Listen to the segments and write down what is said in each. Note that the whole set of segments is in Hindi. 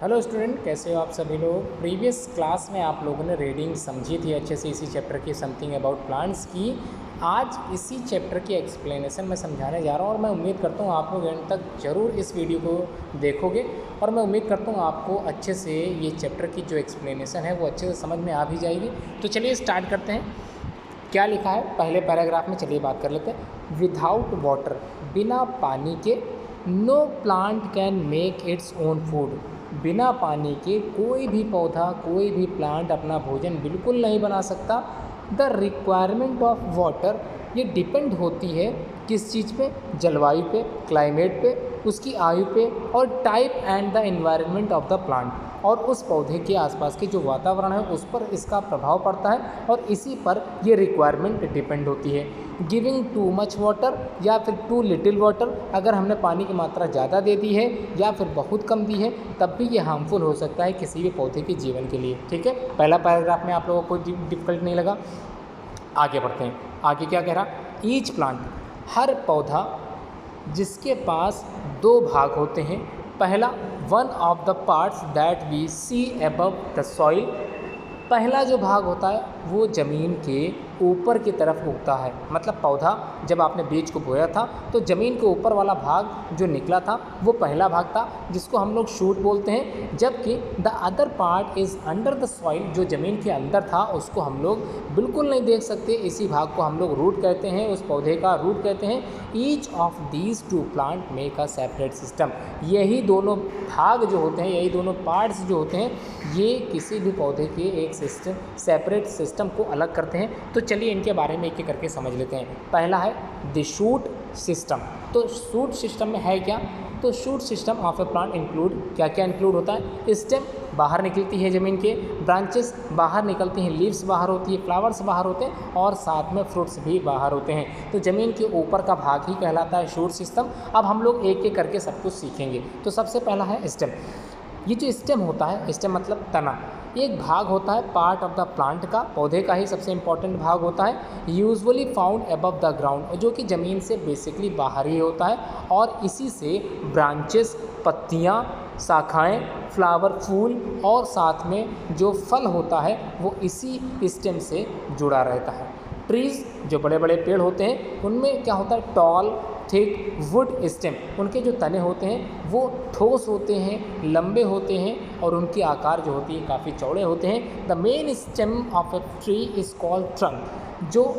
हेलो स्टूडेंट, कैसे हो आप सभी लोग। प्रीवियस क्लास में आप लोगों ने रीडिंग समझी थी अच्छे से इसी चैप्टर की, समथिंग अबाउट प्लांट्स की। आज इसी चैप्टर की एक्सप्लेनेशन मैं समझाने जा रहा हूँ और मैं उम्मीद करता हूँ आप लोग एंड तक ज़रूर इस वीडियो को देखोगे और मैं उम्मीद करता हूँ आपको अच्छे से ये चैप्टर की जो एक्सप्लेनेशन है वो अच्छे से समझ में आ भी जाएगी। तो चलिए स्टार्ट करते हैं। क्या लिखा है पहले पैराग्राफ में, चलिए बात कर लेते हैं। विदाउट वाटर, बिना पानी के, no plant can make its own food. बिना पानी के कोई भी पौधा, कोई भी प्लांट अपना भोजन बिल्कुल नहीं बना सकता। द रिक्वायरमेंट ऑफ वाटर, ये डिपेंड होती है किस चीज़ पे? जलवायु पे, क्लाइमेट पे, उसकी आयु पे और type and the environment of the plant, और उस पौधे के आसपास के जो वातावरण है उस पर इसका प्रभाव पड़ता है और इसी पर ये रिक्वायरमेंट डिपेंड होती है। गिविंग टू मच वाटर या फिर टू लिटिल वाटर, अगर हमने पानी की मात्रा ज़्यादा दे दी है या फिर बहुत कम दी है तब भी ये हार्मफुल हो सकता है किसी भी पौधे के जीवन के लिए। ठीक है, पहला पैराग्राफ में आप लोगों को डिफिकल्ट नहीं लगा। आगे बढ़ते हैं। आगे क्या कह रहा? ईच प्लांट, हर पौधा जिसके पास दो भाग होते हैं। पहला, one of the parts that we see above the soil, पहला जो भाग होता है वो ज़मीन के ऊपर की तरफ उगता है। मतलब पौधा जब आपने बीज को बोया था तो ज़मीन के ऊपर वाला भाग जो निकला था वो पहला भाग था जिसको हम लोग शूट बोलते हैं, जबकि the other part is under the soil, जो ज़मीन के अंदर था उसको हम लोग बिल्कुल नहीं देख सकते, इसी भाग को हम लोग रूट कहते हैं, उस पौधे का रूट कहते हैं। Each of these two plant make a separate system, यही दोनों भाग जो होते हैं, यही दोनों पार्ट्स जो होते हैं, ये किसी भी पौधे के एक सिस्टम, सेपरेट सिस्टम को अलग करते हैं। तो चलिए इनके बारे में एक एक करके समझ लेते हैं। पहला है द शूट सिस्टम। तो शूट सिस्टम में है क्या? तो shoot system of a plant include, क्या क्या इंक्लूड होता है? स्टेम बाहर निकलती है ज़मीन के, ब्रांचेस बाहर निकलती हैं, लीव्स बाहर होती है, फ्लावर्स बाहर होते हैं और साथ में फ्रूट्स भी बाहर होते हैं। तो ज़मीन के ऊपर का भाग ही कहलाता है शूट सिस्टम। अब हम लोग एक एक करके सब कुछ सीखेंगे। तो सबसे पहला है स्टेम। ये जो स्टेम होता है, स्टेम मतलब तना, एक भाग होता है पार्ट ऑफ द प्लांट का, पौधे का ही सबसे इंपॉर्टेंट भाग होता है। Usually found above the ground, जो कि ज़मीन से बेसिकली बाहर ही होता है और इसी से ब्रांचेस, पत्तियाँ, शाखाएं, फ्लावर, फूल और साथ में जो फल होता है वो इसी स्टेम से जुड़ा रहता है। ट्रीज़, जो बड़े बड़े पेड़ होते हैं उनमें क्या होता है? टॉल थिक वुड स्टेम, उनके जो तने होते हैं वो ठोस होते हैं, लंबे होते हैं और उनकी आकार जो होती है काफ़ी चौड़े होते हैं। The main stem of a tree is called trunk. जो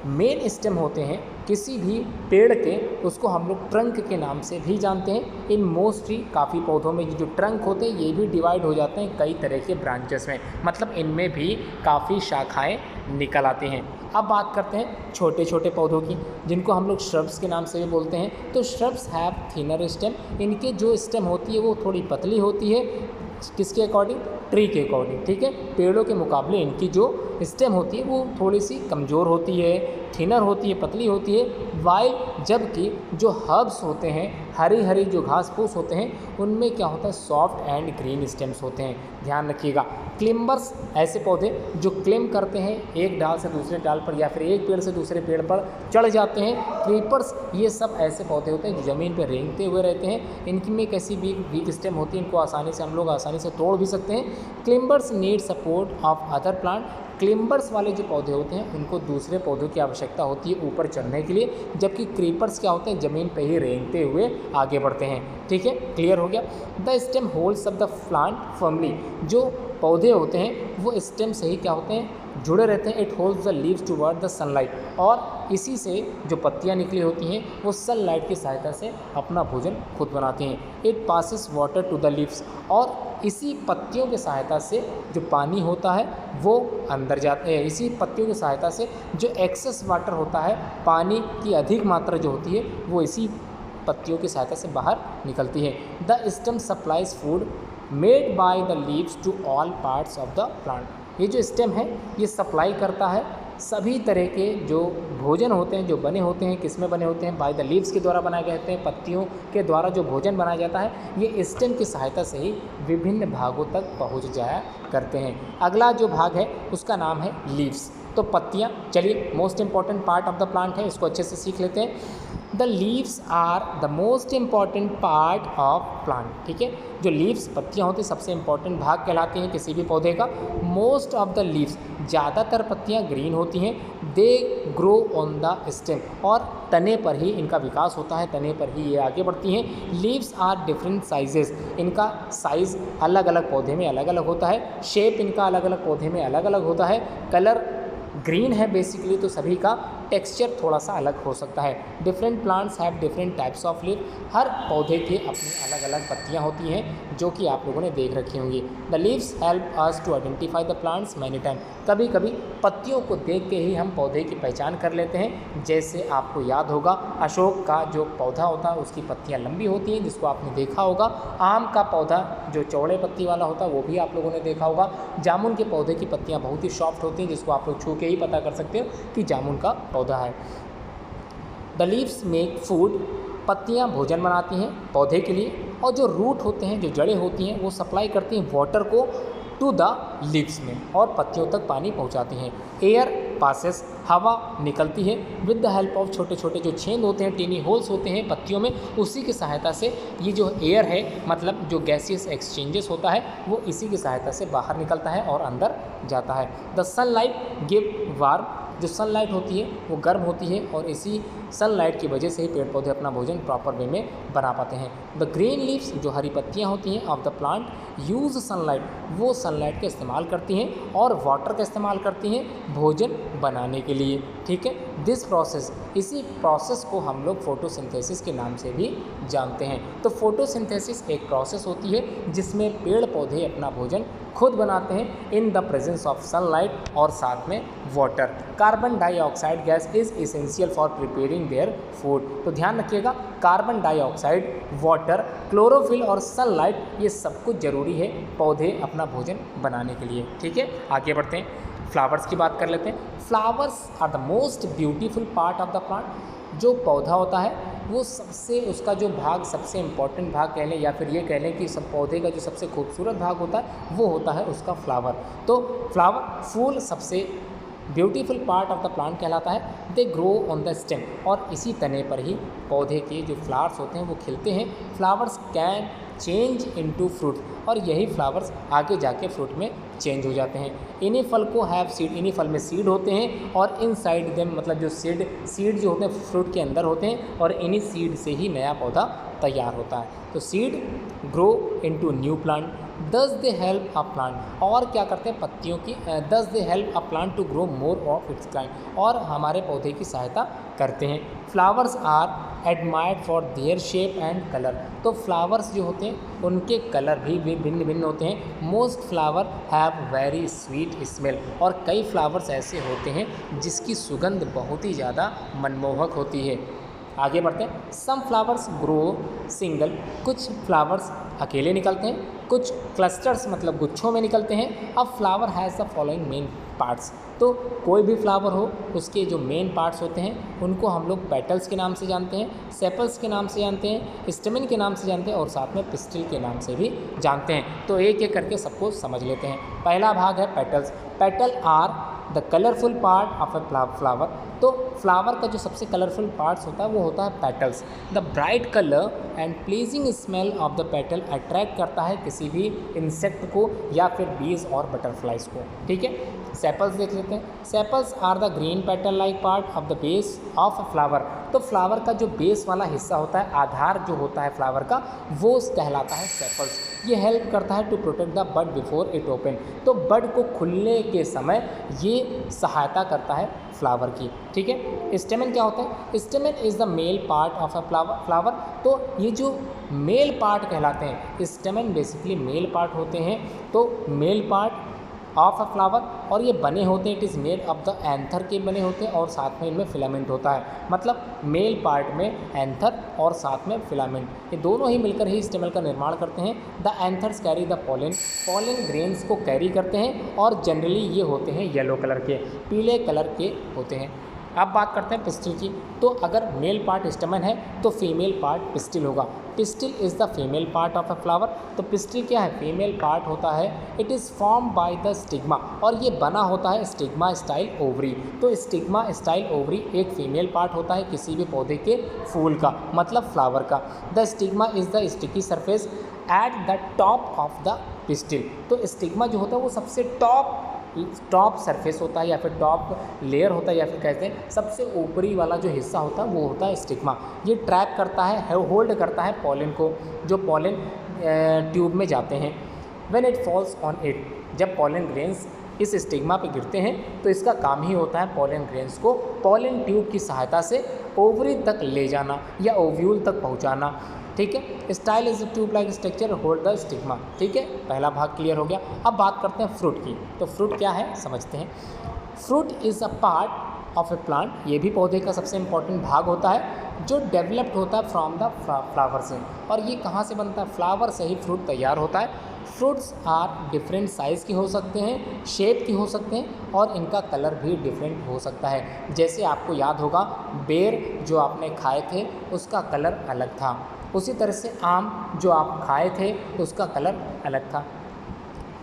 मेन स्टेम होते हैं किसी भी पेड़ के, उसको हम लोग ट्रंक के नाम से भी जानते हैं। इन मोस्ट ट्री, काफ़ी पौधों में जो ट्रंक होते हैं ये भी डिवाइड हो जाते हैं कई तरह के ब्रांचेस में, मतलब इनमें भी काफ़ी शाखाएं निकल आती हैं। अब बात करते हैं छोटे छोटे पौधों की, जिनको हम लोग श्रब्स के नाम से भी बोलते हैं। तो श्रब्स हैव थिनर स्टेम, इनके जो स्टेम होती है वो थोड़ी पतली होती है। किसके अकॉर्डिंग? ट्री के अकॉर्डिंग। ठीक है, पेड़ों के मुकाबले इनकी जो स्टेम होती है वो थोड़ी सी कमज़ोर होती है, थिनर होती है, पतली होती है। वाइल, जबकि जो हर्ब्स होते हैं, हरी हरी जो घास फूस होते हैं उनमें क्या होता है? सॉफ्ट एंड ग्रीन स्टेम्स होते हैं। ध्यान रखिएगा। क्लिम्बर्स, ऐसे पौधे जो क्लेम करते हैं एक डाल से दूसरे डाल पर या फिर एक पेड़ से दूसरे पेड़ पर चढ़ जाते हैं। क्रीपर्स, ये सब ऐसे पौधे होते हैं जो ज़मीन पर रेंगते हुए रहते हैं। इनकी में कैसी भी वीक स्टेम होती है, इनको आसानी से हम लोग आसानी से तोड़ भी सकते हैं। Climbers need support of other plant, climbers वाले जो पौधे होते हैं उनको दूसरे पौधों की आवश्यकता होती है ऊपर चढ़ने के लिए, जबकि क्रीपर्स क्या होते हैं? ज़मीन पे ही रेंगते हुए आगे बढ़ते हैं। ठीक है, क्लियर हो गया। The stem holds of the plant firmly, जो पौधे होते हैं वो स्टेम से ही क्या होते हैं? जुड़े रहते हैं। It holds the leaves toward the sunlight, और इसी से जो पत्तियां निकली होती हैं वो सनलाइट की सहायता से अपना भोजन खुद बनाती हैं। It passes water to the leaves, और इसी पत्तियों की सहायता से जो पानी होता है वो अंदर जाता है। इसी पत्तियों की सहायता से जो एक्सेस वाटर होता है, पानी की अधिक मात्रा जो होती है वो इसी पत्तियों की सहायता से बाहर निकलती है। The stem supplies food made by the leaves to all parts of the plant. ये जो स्टेम है ये सप्लाई करता है सभी तरह के जो भोजन होते हैं, जो बने होते हैं, किस में बने होते हैं? बाय द लीव्स के द्वारा बनाए गए होते हैं। पत्तियों के द्वारा जो भोजन बनाया जाता है ये स्टेम की सहायता से ही विभिन्न भागों तक पहुंच जाया करते हैं। अगला जो भाग है उसका नाम है लीव्स। तो पत्तियां, चलिए most important part of the plant है, इसको अच्छे से सीख लेते हैं। The leaves are the most important part of plant, ठीक है। जो लीव्स पत्तियाँ होती हैं सबसे इंपॉर्टेंट भाग कहलाती हैं किसी भी पौधे का। मोस्ट ऑफ द लीव्स, ज़्यादातर पत्तियाँ ग्रीन होती हैं। They grow on the stem, और तने पर ही इनका विकास होता है, तने पर ही ये आगे बढ़ती हैं। लीव्स आर डिफरेंट साइजेस, इनका साइज़ अलग अलग पौधे में अलग अलग होता है। शेप इनका अलग अलग पौधे में अलग अलग होता है। कलर ग्रीन है बेसिकली, तो सभी का टेक्सचर थोड़ा सा अलग हो सकता है। Different plants have different types of leave, हर पौधे की अपनी अलग अलग पत्तियां होती हैं जो कि आप लोगों ने देख रखी होंगी। The leaves help us to identify the plants many time, कभी कभी पत्तियों को देख के ही हम पौधे की पहचान कर लेते हैं। जैसे आपको याद होगा अशोक का जो पौधा होता है उसकी पत्तियाँ लंबी होती हैं, जिसको आपने देखा होगा। आम का पौधा जो चौड़े पत्ती वाला होता है वो भी आप लोगों ने देखा होगा। जामुन के पौधे की पत्तियाँ बहुत ही सॉफ्ट होती हैं, जिसको आप लोग छू के ही पता कर सकते हो कि जामुन का पौधा है। द लीव्स मेक फूड, पत्तियाँ भोजन बनाती हैं पौधे के लिए, और जो रूट होते हैं, जो जड़ें होती हैं, वो सप्लाई करती हैं वाटर को टू द लीव्स में, और पत्तियों तक पानी पहुंचाती हैं। एयर पासेस, हवा निकलती है विद द हेल्प ऑफ छोटे छोटे जो छेद होते हैं, टीनी होल्स होते हैं पत्तियों में, उसी की सहायता से ये जो एयर है, मतलब जो गैसियस एक्सचेंजेस होता है, वो इसी की सहायता से बाहर निकलता है और अंदर जाता है। द सनलाइट गिव वार्म, जो सनलाइट होती है वो गर्म होती है, और इसी सनलाइट की वजह से ही पेड़ पौधे अपना भोजन प्रॉपर वे में बना पाते हैं। द ग्रीन लीव्स, जो हरी पत्तियाँ होती हैं of the plant, use sunlight, वो सनलाइट का इस्तेमाल करती हैं और वाटर का इस्तेमाल करती हैं भोजन बनाने के लिए, ठीक है। दिस प्रोसेस, इसी प्रोसेस को हम लोग फोटोसिंथेसिस के नाम से भी जानते हैं। तो फोटोसिंथेसिस एक प्रोसेस होती है जिसमें पेड़ पौधे अपना भोजन खुद बनाते हैं in the presence of sunlight और साथ में water. Carbon dioxide gas is essential for preparing their food. तो ध्यान रखिएगा, कार्बन डाइऑक्साइड, वाटर, क्लोरोफिल और सनलाइट, ये सब कुछ ज़रूरी है पौधे अपना भोजन बनाने के लिए, ठीक है। आगे बढ़ते हैं, फ्लावर्स की बात कर लेते हैं। Flowers are the most beautiful part of the plant. जो पौधा होता है वो सबसे, उसका जो भाग सबसे इम्पॉर्टेंट भाग कह लें, या फिर ये कह लें कि सब पौधे का जो सबसे खूबसूरत भाग होता है वो होता है उसका फ्लावर। तो फ्लावर, फूल सबसे beautiful part of the plant कहलाता है। They grow on the stem, और इसी तने पर ही पौधे के जो फ्लावर्स होते हैं वो खिलते हैं। Flowers can change into fruit, और यही फ्लावर्स आगे जाके फ्रूट में चेंज हो जाते हैं। इन्हीं फल को हैव सीड, इन्हीं फल में सीड होते हैं, और इन साइड देम, मतलब जो सीड जो होते हैं फ्रूट के अंदर होते हैं, और इन्हीं सीड से ही नया पौधा तैयार होता है। तो seed grow into new plant. दस दे हेल्प अ प्लांट, और क्या करते हैं पत्तियों की, thus they help a plant to grow more of its kind, और हमारे पौधे की सहायता करते हैं। Flowers are admired for their shape and colour. तो फ्लावर्स जो होते हैं उनके कलर भी भिन्न भिन्न होते हैं। Most flower have very sweet smell, और कई फ्लावर्स ऐसे होते हैं जिसकी सुगंध बहुत ही ज़्यादा मनमोहक होती है। आगे बढ़ते हैं। सम फ्लावर्स ग्रो सिंगल, कुछ फ्लावर्स अकेले निकलते हैं, कुछ क्लस्टर्स मतलब गुच्छों में निकलते हैं। अब flower has the following main parts. तो कोई भी फ्लावर हो उसके जो मेन पार्ट्स होते हैं उनको हम लोग पेटल्स के नाम से जानते हैं, सेपल्स के नाम से जानते हैं, स्टेमन के नाम से जानते हैं, और साथ में पिस्टिल के नाम से भी जानते हैं। तो एक एक करके सबको समझ लेते हैं। पहला भाग है petals. Petal are the colourful part of a flower. तो फ्लावर का जो सबसे कलरफुल पार्ट्स होता है वो होता है petals. The bright colour and pleasing smell of the petal attract करता है किसी भी इंसेक्ट को या फिर बीज और बटरफ्लाइज को, ठीक है। सेपल्स देख लेते हैं। Sepals are the green petal like part of the base of a flower. तो फ्लावर का जो बेस वाला हिस्सा होता है, आधार जो होता है फ्लावर का, वो कहलाता है सेपल्स। ये हेल्प करता है to protect the bud before it open. तो बड को खुलने के समय ये सहायता करता है फ्लावर की, ठीक है। स्टेमन क्या होता है? स्टेमन is the male part of a flower. तो ये जो मेल पार्ट कहलाते हैं, स्टेमन बेसिकली मेल पार्ट होते हैं। तो male part of a flower, और ये बने होते हैं, it is made of the anther के बने होते हैं, और साथ में इनमें फिलामेंट होता है। मतलब मेल पार्ट में एंथर और साथ में फिलामेंट, ये दोनों ही मिलकर ही स्टेमन का निर्माण करते हैं। The anthers carry the pollen, pollen grains को कैरी करते हैं, और जनरली ये होते हैं येलो कलर के, पीले कलर के होते हैं। अब बात करते हैं पिस्टिल की। तो अगर मेल पार्ट स्टमन है तो फीमेल पार्ट पिस्टिल होगा। Pistil is the female part of a flower. तो पिस्टिल क्या है? फीमेल पार्ट होता है। It is form by the stigma, और ये बना होता है स्टिग्मा स्टाइल ओवरी। तो स्टिग्मा स्टाइल ओवरी एक फीमेल पार्ट होता है किसी भी पौधे के फूल का, मतलब फ्लावर का। The stigma is the sticky surface at the top of the pistil. तो स्टिग्मा जो होता है वो सबसे टॉप सरफेस होता है, या फिर टॉप लेयर होता है, या फिर कहते हैं सबसे ऊपरी वाला जो हिस्सा होता है वो होता है स्टिग्मा। ये ट्रैप करता है, होल्ड करता है पॉलन को, जो पॉलन ट्यूब में जाते हैं। When it falls on it, जब पॉलन ग्रेन्स इस स्टिग्मा पे गिरते हैं तो इसका काम ही होता है पॉलन ग्रेन्स को पॉलन ट्यूब की सहायता से ओवरी तक ले जाना या ओव्यूल तक पहुंचाना। ठीक है। Style is tube like structure hold the stigma. ठीक है, पहला भाग क्लियर हो गया। अब बात करते हैं फ्रूट की। तो फ्रूट क्या है समझते हैं। Fruit is a part of a plant, ये भी पौधे का सबसे इंपॉर्टेंट भाग होता है जो डेवलप्ड होता है फ्रॉम द फ्लावर से। और ये कहाँ से बनता है? फ्लावर से ही फ्रूट तैयार होता है। फ्रूट्स आर डिफरेंट साइज़ के हो सकते हैं, शेप के हो सकते हैं, और इनका कलर भी डिफरेंट हो सकता है। जैसे आपको याद होगा बेर जो आपने खाए थे उसका कलर अलग था, उसी तरह से आम जो आप खाए थे उसका कलर अलग था,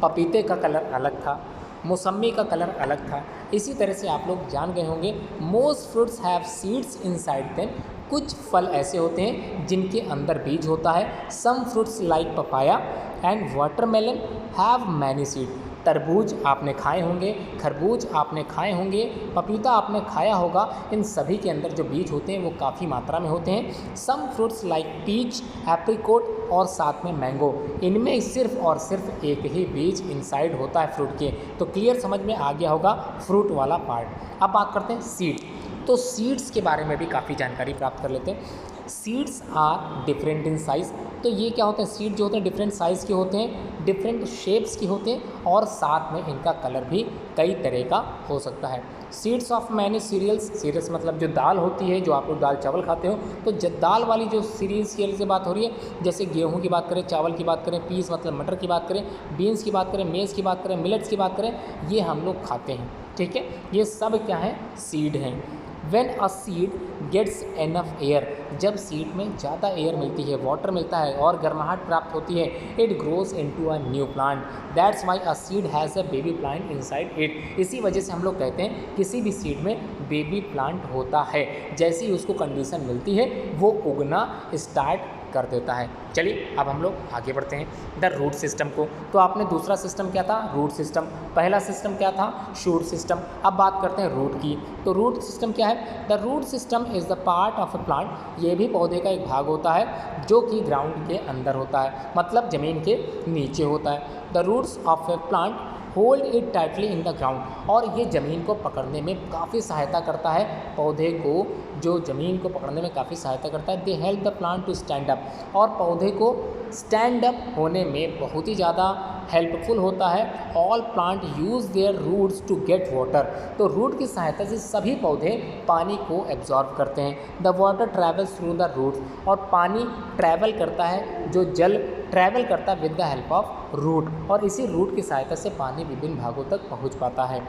पपीते का कलर अलग था, मौसम्मी का कलर अलग था। इसी तरह से आप लोग जान गए होंगे most fruits have seeds inside them. कुछ फल ऐसे होते हैं जिनके अंदर बीज होता है। Some fruits like papaya and watermelon have many seed. तरबूज आपने खाए होंगे, खरबूज आपने खाए होंगे, पपीता आपने खाया होगा। इन सभी के अंदर जो बीज होते हैं वो काफ़ी मात्रा में होते हैं। Some fruits like peach, apricot और साथ में मैंगो, इनमें सिर्फ और सिर्फ एक ही बीज इनसाइड होता है फ्रूट के। तो क्लियर समझ में आ गया होगा फ्रूट वाला पार्ट। अब बात करते हैं सीड। तो सीड्स के बारे में भी काफ़ी जानकारी प्राप्त कर लेते हैं। Seeds are different in size. तो ये क्या होते हैं? सीड जो होते हैं डिफरेंट साइज़ के होते हैं, डिफरेंट शेप्स के होते हैं, और साथ में इनका कलर भी कई तरह का हो सकता है। Seeds of many cereals, cereals मतलब जो दाल होती है, जो आप लोग दाल चावल खाते हो, तो दाल वाली जो सीरियल्स की बात हो रही है, जैसे गेहूं की बात करें, चावल की बात करें, पीस मतलब मटर की बात करें, बीन्स की बात करें, मेज़ की बात करें, मिलेट्स की बात करें, ये हम लोग खाते हैं। ठीक है, ये सब क्या है? सीड हैं। When a seed gets enough air, जब सीड में ज़्यादा एयर मिलती है, वाटर मिलता है और गर्माहट प्राप्त होती है, it grows into a new plant. That's why a seed has a baby plant inside it. इसी वजह से हम लोग कहते हैं किसी भी सीड में बेबी प्लांट होता है। जैसे ही उसको कंडीशन मिलती है वो उगना स्टार्ट कर देता है। चलिए अब हम लोग आगे बढ़ते हैं द रूट सिस्टम को। तो आपने दूसरा सिस्टम क्या था? Root system. पहला सिस्टम क्या था? Shoot system. अब बात करते हैं रूट की। तो रूट सिस्टम क्या है? The root system is the part of a plant. ये भी पौधे का एक भाग होता है जो कि ग्राउंड के अंदर होता है, मतलब ज़मीन के नीचे होता है। The roots of a plant hold it tightly in the ground, और ये ज़मीन को पकड़ने में काफ़ी सहायता करता है। पौधे को जो ज़मीन को पकड़ने में काफ़ी सहायता करता है। They help the plant to stand up, और पौधे को स्टैंड अप होने में बहुत ही ज़्यादा हेल्पफुल होता है। All plant use their roots to get water. तो रूट की सहायता से सभी पौधे पानी को एब्जॉर्ब करते हैं। The water travels through the roots, और पानी ट्रैवल करता है, जो जल ट्रैवल करता है with the help of root, और इसी रूट की सहायता से पानी विभिन्न भागों तक पहुंच पाता है।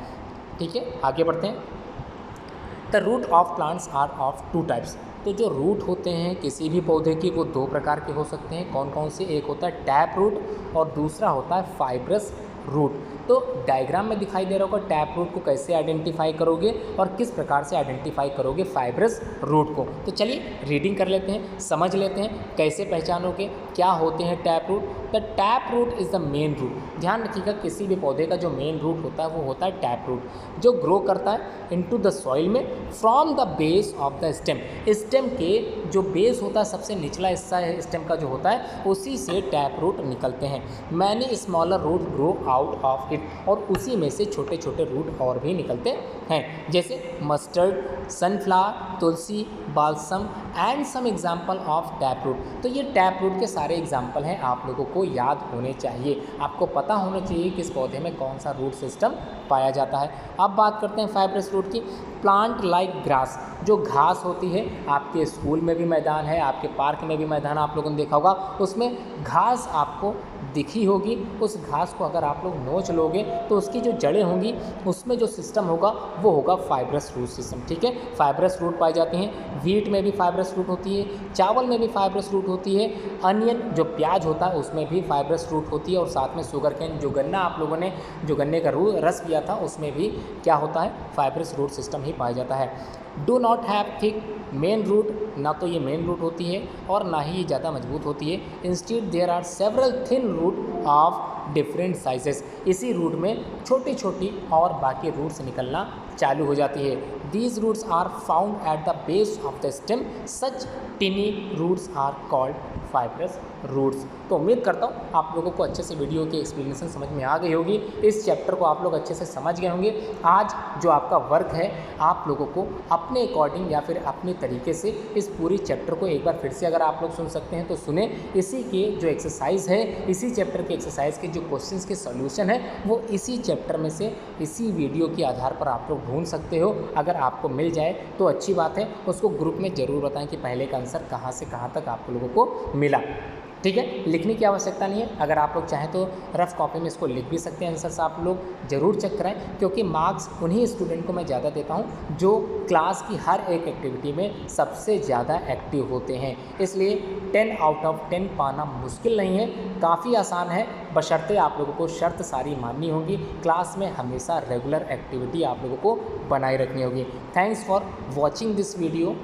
ठीक है, आगे बढ़ते हैं। The root of plants are of two types. तो जो रूट होते हैं किसी भी पौधे की वो दो प्रकार के हो सकते हैं। कौन कौन से? एक होता है टैप रूट और दूसरा होता है फाइब्रस रूट। तो डायग्राम में दिखाई दे रहा होगा टैप रूट को कैसे आइडेंटिफाई करोगे और किस प्रकार से आइडेंटिफाई करोगे फाइब्रस रूट को। तो चलिए रीडिंग कर लेते हैं, समझ लेते हैं कैसे पहचानोगे क्या होते हैं tap root. The tap root is the main root. ध्यान रखिएगा किसी भी पौधे का जो मेन रूट होता है वो होता है टैप रूट, जो ग्रो करता है इनटू द सॉइल में from the base of the stem. Stem के जो बेस होता है, सबसे निचला हिस्सा है स्टेम का जो होता है, उसी से टैप रूट निकलते हैं। Many smaller root grow out of it, और उसी में से छोटे छोटे रूट और भी निकलते हैं, जैसे mustard, sunflower, tulsi, balsam, and some example of tap root. तो ये टैप रूट के सारे एग्जाम्पल हैं, आप लोगों को याद होने चाहिए, आपको पता होना चाहिए कि इस पौधे में कौन सा रूट सिस्टम पाया जाता है। अब बात करते हैं फाइब्रस रूट की। प्लांट लाइक ग्रास, जो घास होती है, आपके स्कूल में भी मैदान है, आपके पार्क में भी मैदान आप लोगों ने देखा होगा, उसमें घास आपको दिखी होगी। उस घास को अगर आप लोग नोच लोगे तो उसकी जो जड़ें होंगी उसमें जो सिस्टम होगा वो होगा फाइब्रस रूट सिस्टम। ठीक है, फाइब्रस रूट पाई जाती हैं। व्हीट में भी फाइब्रस रूट होती है, चावल में भी फाइब्रस रूट होती है, अनियन जो प्याज होता है उसमें भी फाइब्रस रूट होती है, और साथ में शुगर कैन, जो गन्ना आप लोगों ने जो गन्ने का रस पिया था उसमें भी क्या होता है, फाइब्रस रूट सिस्टम ही पाया जाता है। Do not have thick main root, ना तो ये मेन रूट होती है और ना ही ये ज़्यादा मजबूत होती है। Instead there are several thin root of different sizes, इसी रूट में छोटी छोटी और बाकी रूट्स निकलना चालू हो जाती है। These roots are found at the base of the stem, such tiny roots are called fibrous roots. तो उम्मीद करता हूँ आप लोगों को अच्छे से वीडियो की एक्सप्लेनेशन समझ में आ गई होगी, इस चैप्टर को आप लोग अच्छे से समझ गए होंगे। आज जो आपका वर्क है, आप लोगों को अपने अकॉर्डिंग या फिर अपने तरीके से इस पूरी चैप्टर को एक बार फिर से अगर आप लोग सुन सकते हैं तो सुने। इसी के जो एक्सरसाइज है, इसी चैप्टर के एक्सरसाइज के जो क्वेश्चंस के सॉल्यूशन है वो इसी चैप्टर में से इसी वीडियो के आधार पर आप लोग ढूंढ सकते हो। अगर आपको मिल जाए तो अच्छी बात है, उसको ग्रुप में ज़रूर बताएं कि पहले का आंसर कहाँ से कहाँ तक आप लोगों को मिला। ठीक है, लिखने की आवश्यकता नहीं है, अगर आप लोग चाहें तो रफ कॉपी में इसको लिख भी सकते हैं आंसर्स, आप लोग ज़रूर चेक कराएं, क्योंकि मार्क्स उन्हीं स्टूडेंट को मैं ज़्यादा देता हूं जो क्लास की हर एक एक्टिविटी में सबसे ज़्यादा एक्टिव होते हैं। इसलिए 10 आउट ऑफ 10 पाना मुश्किल नहीं है, काफ़ी आसान है, बशर्ते आप लोगों को शर्त सारी माननी होगी। क्लास में हमेशा रेगुलर एक्टिविटी आप लोगों को बनाए रखनी होगी। Thanks for watching this video.